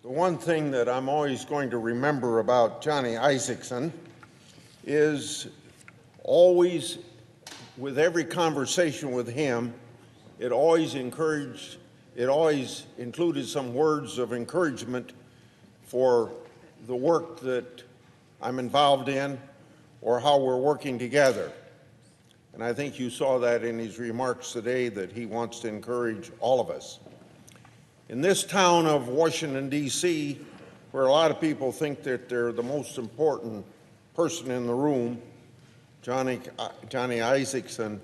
The one thing that I'm always going to remember about Johnny Isakson is always, with every conversation with him, it always included some words of encouragement for the work that I'm involved in or how we're working together. And I think you saw that in his remarks today, that he wants to encourage all of us. In this town of Washington, D.C., where a lot of people think that they're the most important person in the room, Johnny Isakson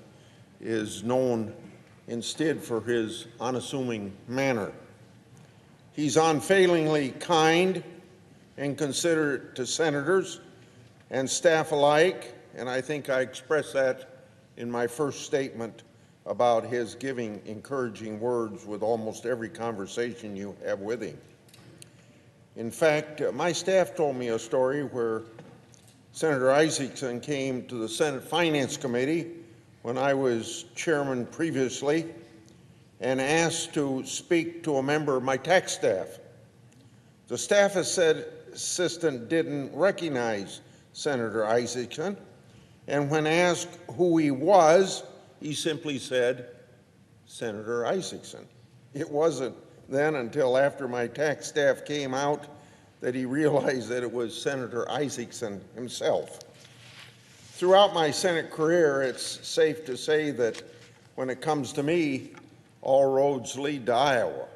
is known instead for his unassuming manner. He's unfailingly kind and considerate to senators and staff alike, and I think I expressed that in my first statement about his giving encouraging words with almost every conversation you have with him. In fact, my staff told me a story where Senator Isakson came to the Senate Finance Committee when I was chairman previously and asked to speak to a member of my tax staff. The staff assistant didn't recognize Senator Isakson, and when asked who he was, he simply said, "Senator Isakson." It wasn't then until after my tax staff came out that he realized that it was Senator Isakson himself. Throughout my Senate career, it's safe to say that when it comes to me, all roads lead to Iowa.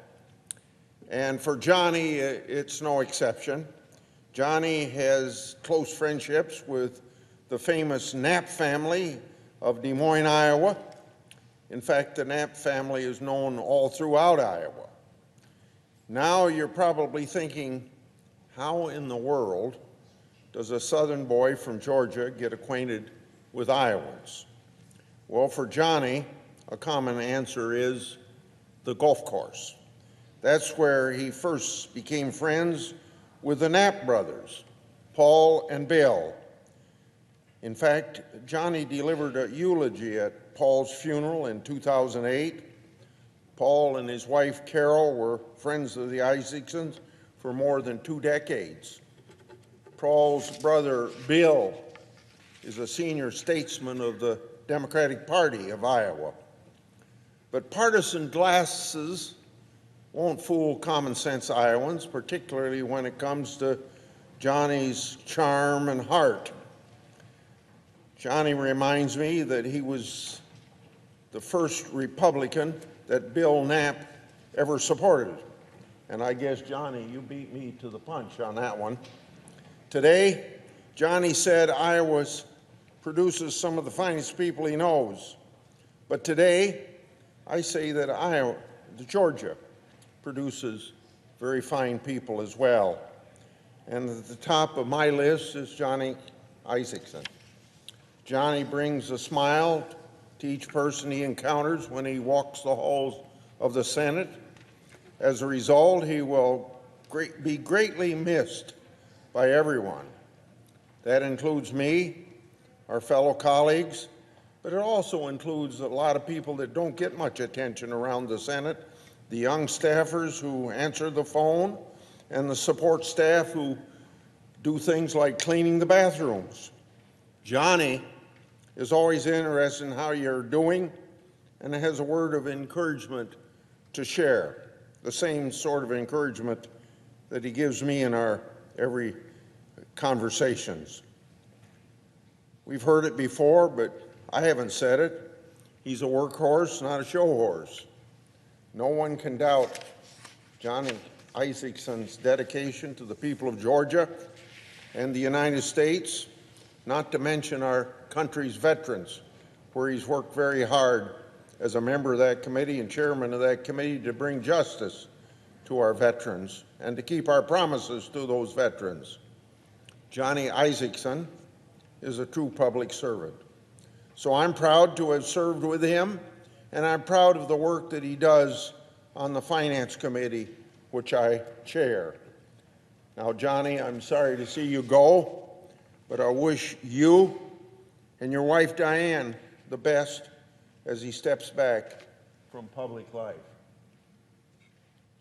And for Johnny, it's no exception. Johnny has close friendships with the famous Knapp family of Des Moines, Iowa. In fact, the Knapp family is known all throughout Iowa. Now you're probably thinking, how in the world does a southern boy from Georgia get acquainted with Iowans? Well, for Johnny, a common answer is the golf course. That's where he first became friends with the Knapp brothers, Paul and Bill. In fact, Johnny delivered a eulogy at Paul's funeral in 2008. Paul and his wife, Carol, were friends of the Isaksons for more than 2 decades. Paul's brother, Bill, is a senior statesman of the Democratic Party of Iowa. But partisan glasses won't fool common sense Iowans, particularly when it comes to Johnny's charm and heart. Johnny reminds me that he was the first Republican that Bill Knapp ever supported. And I guess, Johnny, you beat me to the punch on that one. Today, Johnny said Iowa produces some of the finest people he knows. But today, I say that Georgia produces very fine people as well. And at the top of my list is Johnny Isakson. Johnny brings a smile to each person he encounters when he walks the halls of the Senate. As a result, he will be greatly missed by everyone. That includes me, our fellow colleagues, but it also includes a lot of people that don't get much attention around the Senate, the young staffers who answer the phone, and the support staff who do things like cleaning the bathrooms. Johnny is always interested in how you're doing and has a word of encouragement to share, the same sort of encouragement that he gives me in our every conversations. We've heard it before, but I haven't said it. He's a workhorse, not a show horse. No one can doubt Johnny Isakson's dedication to the people of Georgia and the United States, not to mention our country's veterans, where he's worked very hard as a member of that committee and chairman of that committee to bring justice to our veterans and to keep our promises to those veterans. Johnny Isakson is a true public servant. So I'm proud to have served with him, and I'm proud of the work that he does on the Finance Committee, which I chair. Now, Johnny, I'm sorry to see you go, but I wish you and your wife, Diane, the best as he steps back from public life.